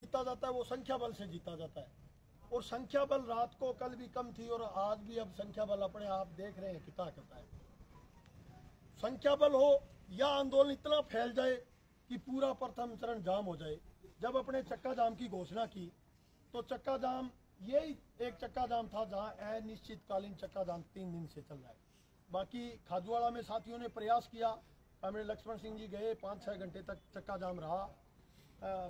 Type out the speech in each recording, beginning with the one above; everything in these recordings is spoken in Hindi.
जीता जाता है वो संख्या बल से जीता जाता है। और संख्या बल रात को कल भी कम थी और आज भी अब संख्या बल अपने आप देख रहे हैं कितना करता है। संख्या बल हो या आंदोलन इतना फैल जाए कि पूरा प्रथम चरण जाम हो जाए। जब अपने चक्का जाम की घोषणा की तो चक्का जाम यही एक चक्का जाम था जहां अनिश्चितकालीन चक्का जाम 3 दिन से चल रहा है। बाकी खाजूवाड़ा में साथियों ने प्रयास किया, हमारे लक्ष्मण सिंह जी गए, 5-6 घंटे तक चक्का जाम रहा।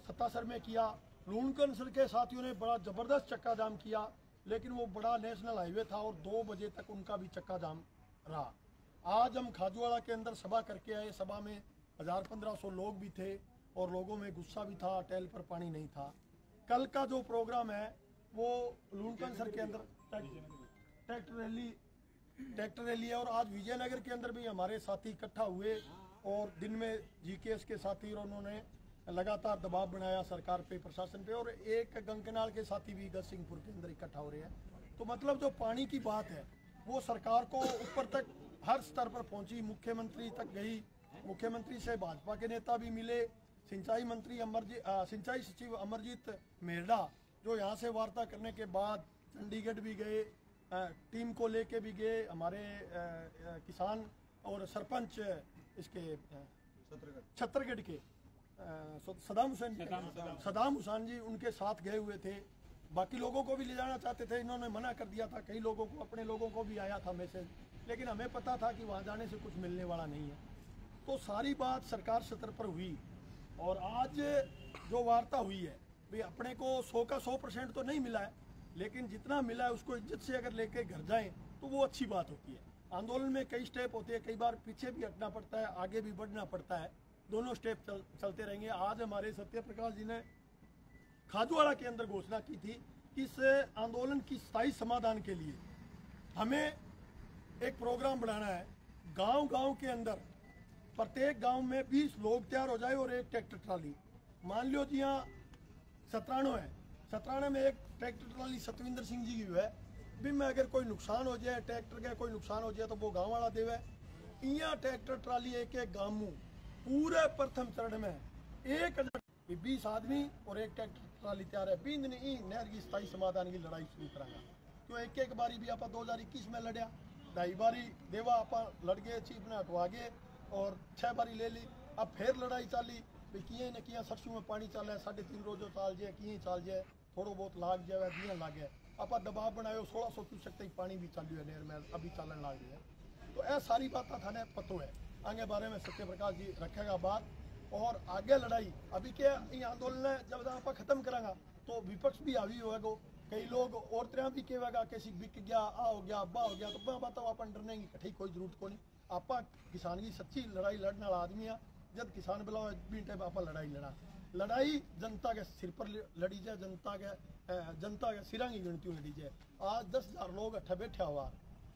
सत्तासर में किया, लूणकनसर के साथियों ने बड़ा ज़बरदस्त चक्का जाम किया, लेकिन वो बड़ा नेशनल हाईवे था और 2 बजे तक उनका भी चक्का जाम रहा। आज हम खाजूवाड़ा के अंदर सभा करके आए, सभा में 1000-1500 लोग भी थे और लोगों में गुस्सा भी था, टैल पर पानी नहीं था। कल का जो प्रोग्राम है वो लूणकनसर के अंदर ट्रैक्टर रैली है और आज विजयनगर के अंदर भी हमारे साथी इकट्ठा हुए और दिन में जीकेएस के साथी और उन्होंने लगातार दबाव बनाया सरकार पे, प्रशासन पे, और एक गंगकनाल के साथी भी गजसिंहपुर के अंदर इकट्ठा हो रहे हैं। तो मतलब जो पानी की बात है वो सरकार को ऊपर तक हर स्तर पर पहुंची, मुख्यमंत्री तक गई। मुख्यमंत्री से भाजपा के नेता भी मिले, सिंचाई सचिव अमरजीत मेरडा जो यहाँ से वार्ता करने के बाद चंडीगढ़ भी गए, टीम को लेके भी गए। हमारे किसान और सरपंच इसके छत्तरगढ़ के सदाम हुसैन जी उनके साथ गए हुए थे। बाकी लोगों को भी ले जाना चाहते थे, इन्होंने मना कर दिया था। कई लोगों को, अपने लोगों को भी आया था मैसेज, लेकिन हमें पता था कि वहाँ जाने से कुछ मिलने वाला नहीं है। तो सारी बात सरकार स्तर पर हुई और आज जो वार्ता हुई है भाई अपने को 100 का 100% तो नहीं मिला है, लेकिन जितना मिला है उसको इज्जत से अगर लेके घर जाएं तो वो अच्छी बात होती है। आंदोलन में कई स्टेप होते हैं, कई बार पीछे भी हटना पड़ता है, आगे भी बढ़ना पड़ता है, दोनों स्टेप चलते रहेंगे। आज हमारे सत्य प्रकाश जी ने खाजूवाड़ा के अंदर घोषणा की थी कि इस आंदोलन की स्थायी समाधान के लिए हमें एक प्रोग्राम बनाना है। गांव-गांव के अंदर प्रत्येक गांव में 20 लोग तैयार हो जाए और एक ट्रैक्टर ट्राली। मान लो जी यहाँ 97 है, 97 में एक ट्रैक्टर ट्राली सतविंदर सिंह जी की है भी में अगर कोई नुकसान हो जाए, ट्रैक्टर का कोई नुकसान हो जाए तो वो गाँव वाला देवे। यहाँ ट्रैक्टर ट्राली एक गाँव में पूरे प्रथम चरण में 20 आदमी और एक ट्रैक्टर ट्राली तैयार है। 3 दिन ही नहर की स्थायी समाधान की लड़ाई शुरू करांगा। तो एक बारी भी आप 2021 में लड़िया, 2.5 बारी देवा आप लड़ गए, चीफ ने हटवा गए और 6 बारी ले ली। अब फिर लड़ाई चाली भी किए न किया, सरसों में पानी चल रहा है, 3.5 रोजो चाल जाए, किए चाल जाए, थोड़ा बहुत लाग जाए, दिया लाग गया। आप दबाव बनाए 1600 क्यूसेक तक पानी भी चालू है नहर में, अभी चलन लाग गया। तो यह सारी बात थाने पतो है, आगे बारे में सत्य प्रकाश जी रखेगा बात। और आगे लड़ाई अभी क्या ये आंदोलन है, जब आप खत्म करांगा तो विपक्ष भी हावी होगा, कई लोग और तरह भी कहेगा किसी बिक गया, आ हो गया, बा हो गया। तो बात आप डरने की कठी कोई जरूरत को नहीं। आप किसान की सच्ची लड़ाई लड़ने वाला आदमी है, जब किसान बुलाओ भी टाइम आप लड़ाई लड़ाई जनता के सिर पर लड़ी जाए, जनता के सिरा की गिनती लड़ी जाए। आज 10,000 लोग अट्ठा बैठा हुआ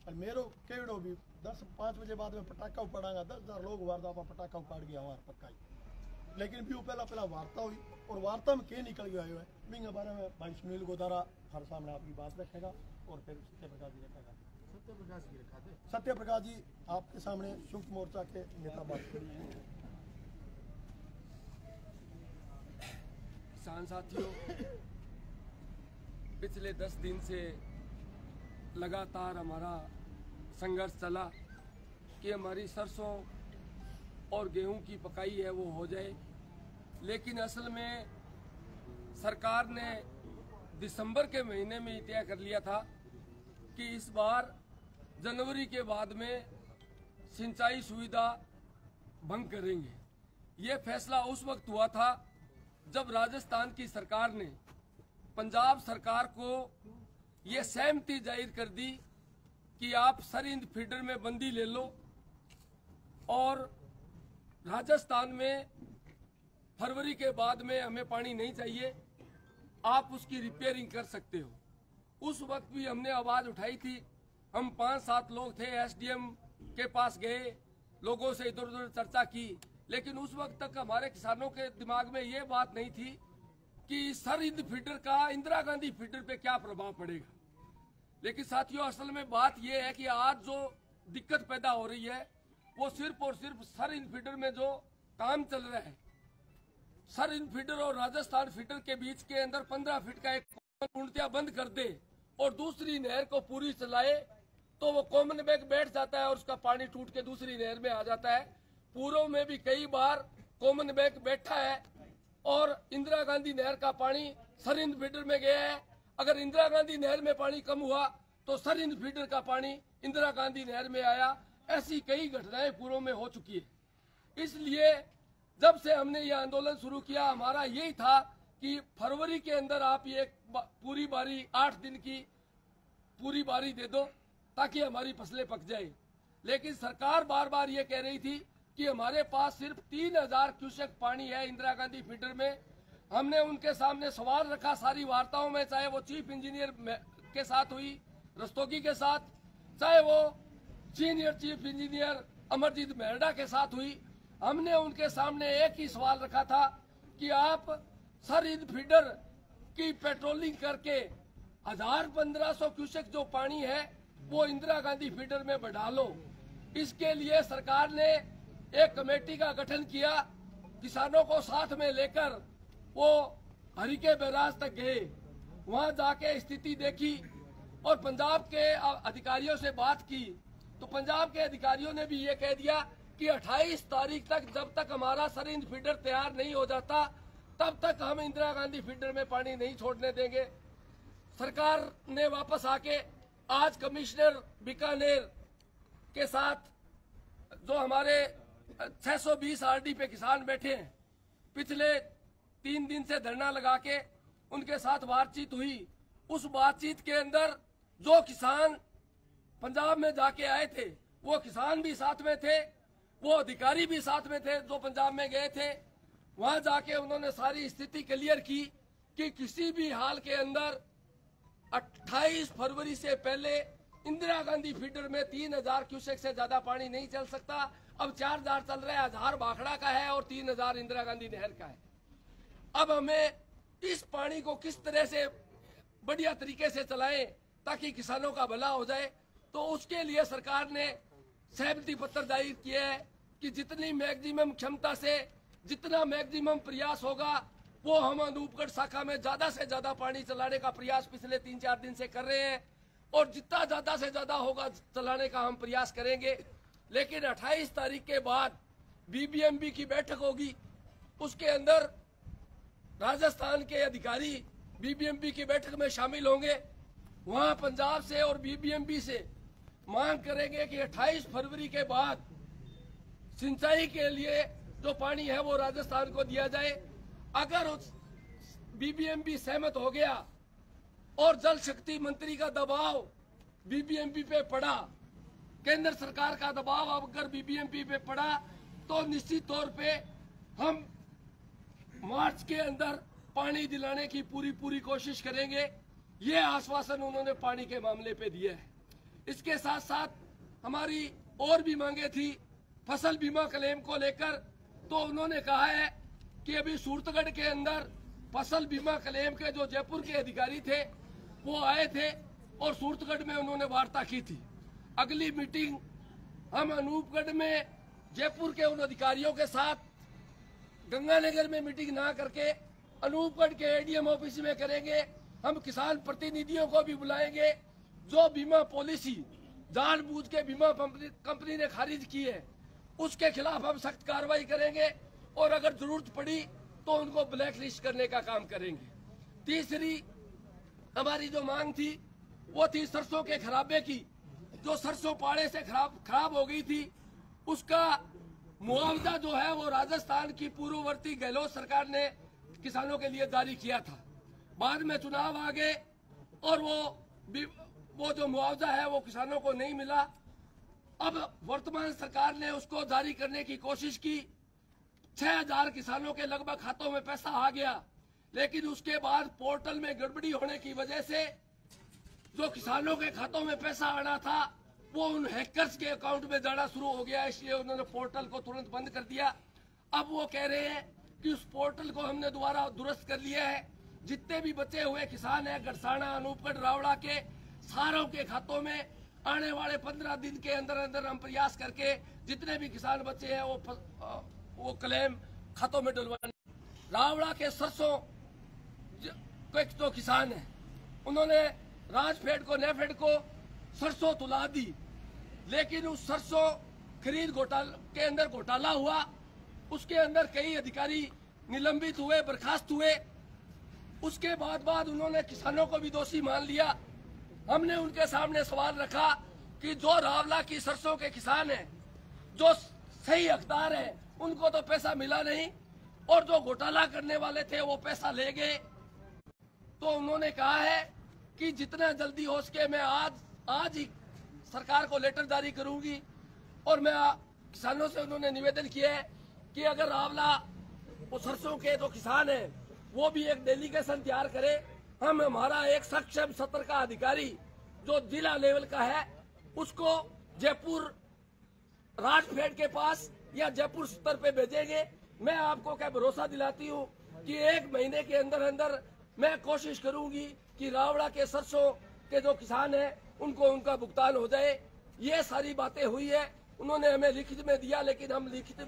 और मेरो केड़ो भी 5 बजे बाद में पटाखा उपाड़ांगा, 10,000 लोग वारदा आप पटाखा उपाड़ गया हमारा पक्का ही। लेकिन भी वो पहला वार्ता हुई और वार्ता में क्या निकल गया है बिंग बारे में भाई सुनील गोदारा हर सामने आपकी बात रखेगा और फिर सत्य प्रकाश जी रखेगा। सत्य प्रकाश जी आपके सामने संयुक्त मोर्चा के नेता बात करेंगे। किसान साथियों, पिछले 10 दिन से लगातार हमारा संघर्ष चला कि हमारी सरसों और गेहूं की पकाई है वो हो जाए, लेकिन असल में सरकार ने दिसंबर के महीने में तय कर लिया था कि इस बार जनवरी के बाद में सिंचाई सुविधा भंग करेंगे। ये फैसला उस वक्त हुआ था जब राजस्थान की सरकार ने पंजाब सरकार को ये सहमति जाहिर कर दी कि आप सरिंद फीडर में बंदी ले लो और राजस्थान में फरवरी के बाद में हमें पानी नहीं चाहिए, आप उसकी रिपेयरिंग कर सकते हो। उस वक्त भी हमने आवाज उठाई थी। हम 5-7 लोग थे, एसडीएम के पास गए, लोगों से इधर उधर चर्चा की, लेकिन उस वक्त तक हमारे किसानों के दिमाग में ये बात नहीं थी कि सरिंद फीडर का इंदिरा गांधी फीडर पे क्या प्रभाव पड़ेगा। लेकिन साथियों, असल में बात यह है कि आज जो दिक्कत पैदा हो रही है वो सिर्फ और सिर्फ सरिंद फीडर में जो काम चल रहा है, सरहिंद फीडर और राजस्थान फीडर के बीच के अंदर 15 फीट का एक पूर्णतया बंद कर दे और दूसरी नहर को पूरी चलाए तो वो कॉमन बैंक बैठ जाता है और उसका पानी टूट के दूसरी नहर में आ जाता है। पूर्व में भी कई बार कॉमन बैंक बैठा है और इंदिरा गांधी नहर का पानी सरहिंद फीडर में गया है। अगर इंदिरा गांधी नहर में पानी कम हुआ तो सरहिंद फीडर का पानी इंदिरा गांधी नहर में आया। ऐसी कई घटनाएं पूर्व में हो चुकी है। इसलिए जब से हमने ये आंदोलन शुरू किया, हमारा यही था कि फरवरी के अंदर आप ये पूरी बारी 8 दिन की पूरी बारी दे दो ताकि हमारी फसलें पक जाए। लेकिन सरकार बार बार ये कह रही थी कि हमारे पास सिर्फ 3000 क्यूसेक पानी है इंदिरा गांधी फीडर में। हमने उनके सामने सवाल रखा सारी वार्ताओं में, चाहे वो चीफ इंजीनियर के साथ हुई रस्तोगी के साथ, चाहे वो senior chief engineer Amarjeet Mehrada के साथ हुई। हमने उनके सामने एक ही सवाल रखा था कि आप सरहिंद फीडर की पेट्रोलिंग करके 1500 क्यूसेक जो पानी है वो इंदिरा गांधी फीडर में बढ़ा लो। इसके लिए सरकार ने एक कमेटी का गठन किया, किसानों को साथ में लेकर वो हरिके बैराज तक गए, वहां जाके स्थिति देखी और पंजाब के अधिकारियों से बात की तो पंजाब के अधिकारियों ने भी ये कह दिया कि 28 तारीख तक जब तक हमारा सरहिंद फीडर तैयार नहीं हो जाता तब तक हम इंदिरा गांधी फीडर में पानी नहीं छोड़ने देंगे। सरकार ने वापस आके आज कमिश्नर बीकानेर के साथ जो हमारे 620 आरडी पे किसान बैठे हैं, पिछले 3 दिन से धरना लगा के उनके साथ बातचीत हुई। उस बातचीत के अंदर जो किसान पंजाब में जाके आए थे वो किसान भी साथ में थे, वो अधिकारी भी साथ में थे जो पंजाब में गए थे। वहां जाके उन्होंने सारी स्थिति क्लियर की कि किसी भी हाल के अंदर 28 फरवरी से पहले इंदिरा गांधी फीडर में 3000 क्यूसेक से ज्यादा पानी नहीं चल सकता। अब 4000 चल रहा है, 1000 भाखड़ा का है और 3000 इंदिरा गांधी नहर का है। अब हमें इस पानी को किस तरह से बढ़िया तरीके से चलाएं ताकि किसानों का भला हो जाए, तो उसके लिए सरकार ने सहमति पत्र जारी किया है कि जितनी मैक्सिमम क्षमता से जितना मैक्सिमम प्रयास होगा वो हम अनूपगढ़ शाखा में ज्यादा से ज्यादा पानी चलाने का प्रयास पिछले 3-4 दिन से कर रहे हैं और जितना ज्यादा से ज्यादा होगा चलाने का हम प्रयास करेंगे। लेकिन 28 तारीख के बाद बीबीएमबी की बैठक होगी, उसके अंदर राजस्थान के अधिकारी बीबीएमबी की बैठक में शामिल होंगे। वहां पंजाब से और बीबीएमबी से मांग करेंगे कि 28 फरवरी के बाद सिंचाई के लिए जो पानी है वो राजस्थान को दिया जाए। अगर बीबीएमबी सहमत हो गया और जल शक्ति मंत्री का दबाव बीबीएमबी पे पड़ा, केंद्र सरकार का दबाव अगर बीबीएमबी पे पड़ा, तो निश्चित तौर पे हम मार्च के अंदर पानी दिलाने की पूरी कोशिश करेंगे। ये आश्वासन उन्होंने पानी के मामले पे दिया है। इसके साथ साथ हमारी और भी मांगे थी फसल बीमा क्लेम को लेकर, तो उन्होंने कहा है कि अभी सूरतगढ़ के अंदर फसल बीमा क्लेम के जो जयपुर के अधिकारी थे वो आए थे और सूरतगढ़ में उन्होंने वार्ता की थी। अगली मीटिंग हम अनूपगढ़ में जयपुर के उन अधिकारियों के साथ गंगानगर में मीटिंग ना करके अनूपगढ़ के एडीएम ऑफिस में करेंगे। हम किसान प्रतिनिधियों को भी बुलाएंगे। जो बीमा पॉलिसी जानबूझ के बीमा कंपनी ने खारिज की है उसके खिलाफ हम सख्त कार्रवाई करेंगे और अगर जरूरत पड़ी तो उनको ब्लैक लिस्ट करने का काम करेंगे। तीसरी हमारी जो मांग थी वो थी सरसों के खराबे की। जो सरसों पाड़े से खराब हो गई थी उसका मुआवजा जो है वो राजस्थान की पूर्ववर्ती गहलोत सरकार ने किसानों के लिए जारी किया था। बाद में चुनाव आ गए और वो जो मुआवजा है वो किसानों को नहीं मिला। अब वर्तमान सरकार ने उसको जारी करने की कोशिश की। 6000 किसानों के लगभग खातों में पैसा आ गया, लेकिन उसके बाद पोर्टल में गड़बड़ी होने की वजह से जो किसानों के खातों में पैसा आना था वो उन हैकर्स के अकाउंट में जाना शुरू हो गया, इसलिए उन्होंने पोर्टल को तुरंत बंद कर दिया। अब वो कह रहे हैं कि उस पोर्टल को हमने दोबारा दुरुस्त कर लिया है। जितने भी बचे हुए किसान हैं गड़साना, अनूपगढ़, रावड़ा के सारों के खातों में आने वाले 15 दिन के अंदर अंदर हम प्रयास करके जितने भी किसान बचे हैं वो क्लेम खातों में डलवाने। रावड़ा के सरसों के जो किसान है उन्होंने राजफेड को नेफेड को सरसों तुला दी, लेकिन उस सरसों खरीद घोटाले के अंदर घोटाला हुआ, उसके अंदर कई अधिकारी निलंबित हुए, बर्खास्त हुए। उसके बाद उन्होंने किसानों को भी दोषी मान लिया। हमने उनके सामने सवाल रखा कि जो रावला की सरसों के किसान हैं, जो सही हकदार हैं, उनको तो पैसा मिला नहीं और जो घोटाला करने वाले थे वो पैसा ले गए। तो उन्होंने कहा है कि जितना जल्दी हो सके मैं आज ही सरकार को लेटर जारी करूंगी। और मैं किसानों से उन्होंने निवेदन किया है कि अगर रावला वो सरसों के जो किसान हैं वो भी एक डेलीगेशन तैयार करे, हम हमारा एक सक्षम सत्र का अधिकारी जो जिला लेवल का है उसको जयपुर राजफेड के पास या जयपुर स्तर पे भेजेंगे। मैं आपको क्या भरोसा दिलाती हूँ कि 1 महीने के अंदर अंदर मैं कोशिश करूंगी कि रावड़ा के सरसों के जो किसान हैं उनको उनका भुगतान हो जाए। ये सारी बातें हुई है, उन्होंने हमें लिखित में दिया, लेकिन हम लिखित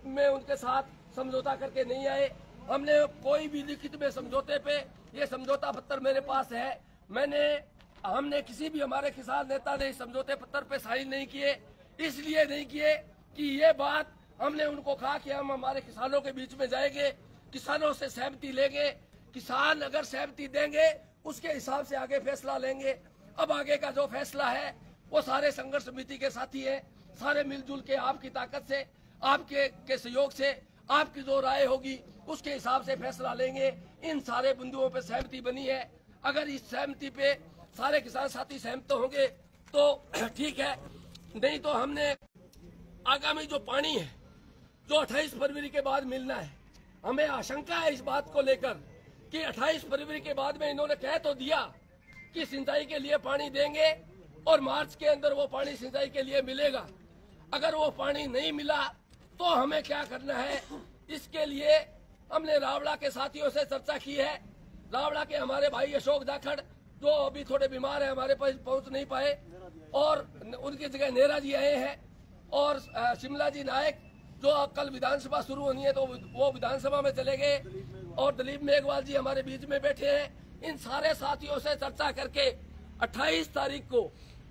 में उनके साथ समझौता करके नहीं आए। हमने कोई भी लिखित में समझौते पे, ये समझौता पत्र मेरे पास है, हमने किसी भी हमारे किसान नेता ने इस समझौते पत्र पे साइन नहीं किए। इसलिए नहीं किए कि ये बात हमने उनको कहा कि हम हमारे किसानों के बीच में जाएंगे, किसानों से सहमति लेंगे, किसान अगर सहमति देंगे उसके हिसाब से आगे फैसला लेंगे। अब आगे का जो फैसला है वो सारे संघर्ष समिति के साथी हैं, सारे मिलजुल के आपकी ताकत से, आपके सहयोग से, आपकी जो राय होगी उसके हिसाब से फैसला लेंगे। इन सारे बिंदुओं पे सहमति बनी है। अगर इस सहमति पे सारे किसान साथी सहमत होंगे तो ठीक है, नहीं तो हमने आगामी जो पानी है जो 28 फरवरी के बाद मिलना है, हमें आशंका है इस बात को लेकर कि 28 फरवरी के बाद में इन्होंने कह तो दिया कि सिंचाई के लिए पानी देंगे और मार्च के अंदर वो पानी सिंचाई के लिए मिलेगा। अगर वो पानी नहीं मिला तो हमें क्या करना है, इसके लिए हमने रावड़ा के साथियों से चर्चा की है। रावड़ा के हमारे भाई अशोक जाखड़ जो अभी थोड़े बीमार है, हमारे पास पहुंच नहीं पाए, और उनकी जगह नेहरा जी आए हैं, और शिमला जी नायक जो कल विधानसभा शुरू होनी है तो वो विधानसभा में चले गए, और दिलीप मेघवाल जी हमारे बीच में बैठे हैं। इन सारे साथियों से चर्चा करके 28 तारीख को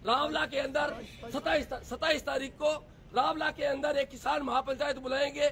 रावला के अंदर 27 तारीख को रावला के अंदर एक किसान महापंचायत बुलाएंगे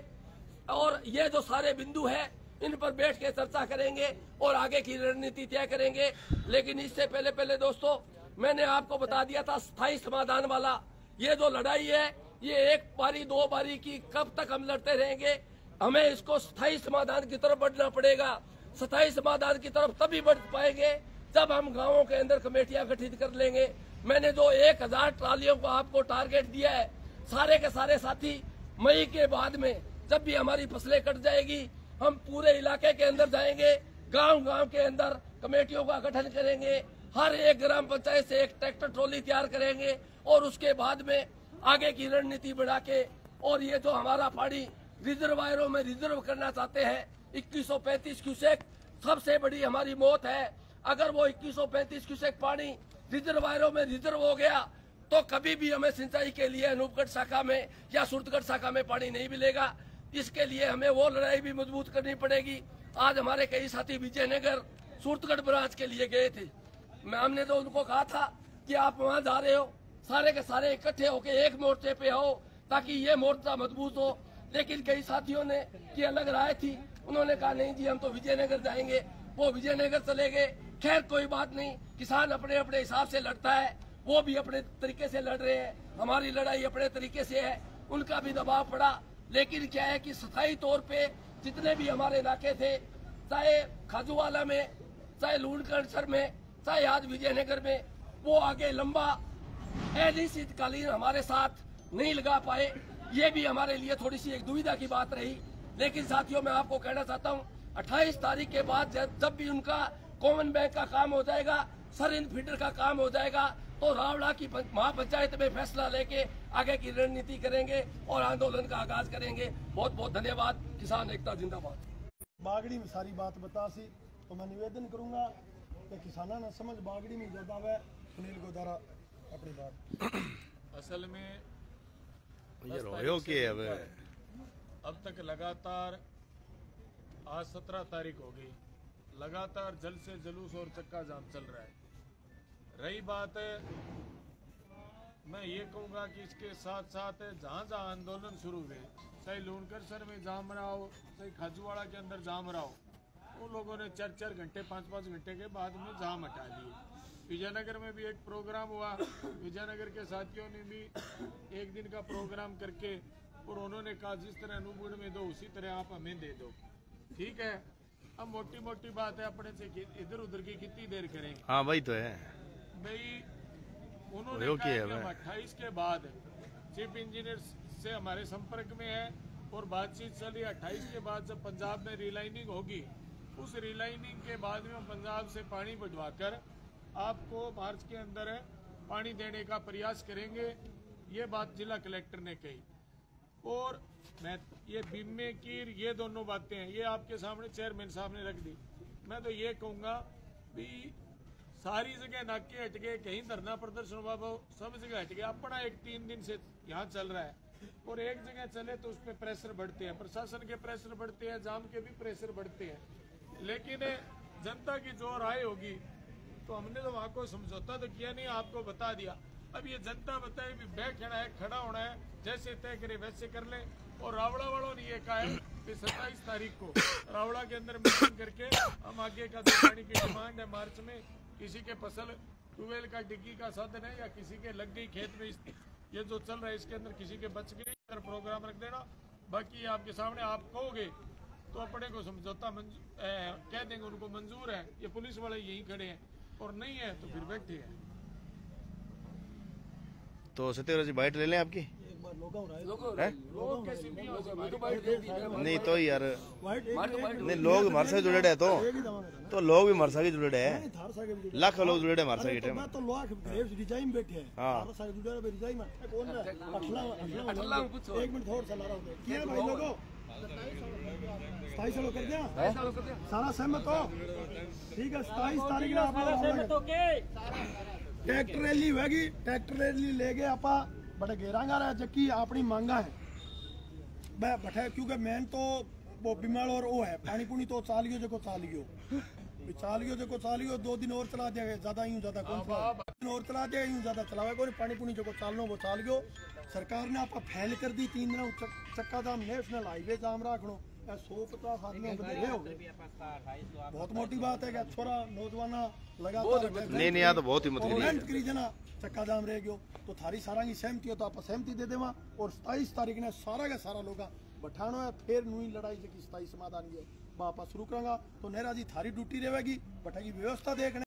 और ये जो सारे बिंदु है इन पर बैठ के चर्चा करेंगे और आगे की रणनीति तय करेंगे। लेकिन इससे पहले दोस्तों, मैंने आपको बता दिया था स्थायी समाधान वाला ये जो लड़ाई है, ये 1 बारी 2 बारी की कब तक हम लड़ते रहेंगे। हमें इसको स्थायी समाधान की तरफ बढ़ना पड़ेगा। स्थायी समाधान की तरफ तभी बढ़ पाएंगे जब हम गांवों के अंदर कमेटियां गठित कर लेंगे। मैंने जो 1000 ट्रालियों को आपको टारगेट दिया है, सारे के सारे साथी मई के बाद में जब भी हमारी फसलें कट जाएगी, हम पूरे इलाके के अंदर जाएंगे, गांव के अंदर कमेटियों का गठन करेंगे, हर एक ग्राम पंचायत से एक ट्रैक्टर ट्रॉली तैयार करेंगे और उसके बाद में आगे की रणनीति बढ़ा के, और ये जो हमारा पानी रिजर्वायरों में रिजर्व करना चाहते हैं 2135 क्यूसेक, सबसे बड़ी हमारी मौत है। अगर वो 2135 क्यूसेक पानी रिजर्वायरों में रिजर्व हो गया तो कभी भी हमें सिंचाई के लिए अनूपगढ़ शाखा में या सूरतगढ़ शाखा में पानी नहीं मिलेगा। इसके लिए हमें वो लड़ाई भी मजबूत करनी पड़ेगी। आज हमारे कई साथी विजयनगर सूरतगढ़ ब्रांच के लिए गए थे, हमने तो उनको कहा था कि आप वहाँ जा रहे हो, सारे के सारे इकट्ठे होकर एक मोर्चे पे हो ताकि ये मोर्चा मजबूत हो। लेकिन कई साथियों ने की अलग राय थी, उन्होंने कहा नहीं जी हम तो विजयनगर जाएंगे, वो विजयनगर चले गए। खैर कोई बात नहीं, किसान अपने अपने हिसाब से लड़ता है, वो भी अपने तरीके से लड़ रहे हैं, हमारी लड़ाई अपने तरीके से है, उनका भी दबाव पड़ा। लेकिन क्या है कि स्थायी तौर पे जितने भी हमारे इलाके थे, चाहे खाजूवाला में, चाहे लूणकरणसर में, चाहे आज विजयनगर में, वो आगे लंबा अनिश्चितकालीन हमारे साथ नहीं लगा पाए। ये भी हमारे लिए थोड़ी सी एक दुविधा की बात रही। लेकिन साथियों मैं आपको कहना चाहता हूँ 28 तारीख के बाद जब भी उनका कॉमन बैंक का काम हो जाएगा, सरिन फीडर का काम हो जाएगा, तो रावड़ा की महापंचायत में फैसला लेके आगे की रणनीति करेंगे और आंदोलन का आगाज करेंगे। बहुत बहुत धन्यवाद। किसान एकता जिंदाबाद। बागड़ी में सारी बात बता सी तो मैं निवेदन करूंगा कि किसाना न समझ बागड़ी में ज्यादा है। सुनील गोदारा अपनी बात। असल में ये रोयो के अब तक लगातार आज 17 तारीख हो गई, लगातार जल से जुलूस और चक्का जाम चल रहा है। रही बात है, मैं ये कहूँगा कि इसके साथ साथ जहाँ जहाँ आंदोलन शुरू हुए, चाहे लूणकरसर में जाम रहा हो, चाहे खाजूवाड़ा के अंदर जाम रहा हो, उन लोगों ने 4-4 घंटे 5-5 घंटे के बाद में जाम हटा लिए। विजयनगर में भी एक प्रोग्राम हुआ, विजयनगर के साथियों ने भी एक दिन का प्रोग्राम करके और उन्होंने कहा जिस तरह अनूपगढ़ में दो उसी तरह आप हमें दे दो। ठीक है, अब मोटी मोटी बात है, अपने से इधर उधर की कितनी देर करेंगे। हाँ वही तो है भाई, उन्होंने कहा कि हम 28 के बाद चीफ इंजीनियर से हमारे संपर्क में है और बातचीत चली। 28 के बाद जब पंजाब में रिलाइनिंग होगी, उस रिलाइनिंग के बाद में हम पंजाब से पानी बढ़वाकर आपको मार्च के अंदर पानी देने का प्रयास करेंगे। ये बात जिला कलेक्टर ने कही। और मैं ये बीमे की ये दोनों बातें हैं, ये आपके सामने चेयरमैन साहब ने रख दी। मैं तो ये कहूँगा भी सारी जगह नाके हट गए, कहीं धरना प्रदर्शन हुआ, सब जगह हट गया। अपना एक 3 दिन से यहाँ चल रहा है और एक जगह चले तो उस पर प्रेशर बढ़ते हैं, प्रशासन के प्रेशर बढ़ते हैं, जाम के भी प्रेशर बढ़ते हैं। लेकिन जनता की जो राय होगी, तो हमने तो वहाँ को समझौता तो किया नहीं, आपको बता दिया। अब ये जनता बताए भी बैठना है, खड़ा होना है, जैसे तय करे वैसे कर ले। और रावड़ा वालों ने ये कहा है कि 27 तारीख को रावड़ा के अंदर मीटिंग करके हम आगे का जो पानी की डिमांड है, मार्च में किसी के फसल ट्यूबवेल का डिग्गी का साधन है या किसी के लग गई खेत में, ये जो चल रहा है इसके अंदर किसी के बच गए, अगर प्रोग्राम रख देना। बाकी आपके सामने आप कहोगे तो अपने को समझौता कह देंगे, उनको मंजूर है, ये पुलिस वाले यहीं खड़े हैं, और नहीं है तो फिर बैठे हैं। तो सत्यव्रत जी बाइट ले लें आपकी? नहीं तो यार नहीं, लोग हमारे साथ जुड़े हैं तो लोग भी हमारे साथ जुड़े हैं, लाख लोग जुड़े हैं हमारे साथ। तो लोग रिजाइन बैठे हैं। हाँ, एक मिनट थोड़ा सा ला रहा हूँ, क्या भाई लोगों 27 कर दिया, सारा सहमत हो? ठीक है, 27 तारीख ट्रैक्टर रैली होगी, ट्रैक्टर रैली ले गए आप बड़े घेरांगा रहा जबकि अपनी मांगा है बैठे, क्योंकि मेन तो वो बिमल और वो है पानी पुनी तो चाल गयो जो चाल गयो 2 दिन और चला दिया, ज्यादा यूं ज्यादा कौन और चला दिया, यूं ज्यादा चलावे कोई पानी पुनी जो चालनो वो चाल गयो। सरकार ने आप फैल कर दी 3 दिन चक्का जाम नेशनल हाईवे जाम रखो, 150 आदमी हो गए। बहुत मोटी बात है कि छोरा नौजवान लगातार नहीं तो बहुत ही करी जना चक्का जाम रह गयो। तो थारी सारा की सहमति हो तो आप सहमति दे देवा और 27 तारीख ने सारा का सारा लोग बैठानो है, फिर नई लड़ाई की 27 समाधान की बापा शुरू करेंगे। तो नेहरा जी थारी ड्यूटी रहेगी, बैठेगी व्यवस्था देखने।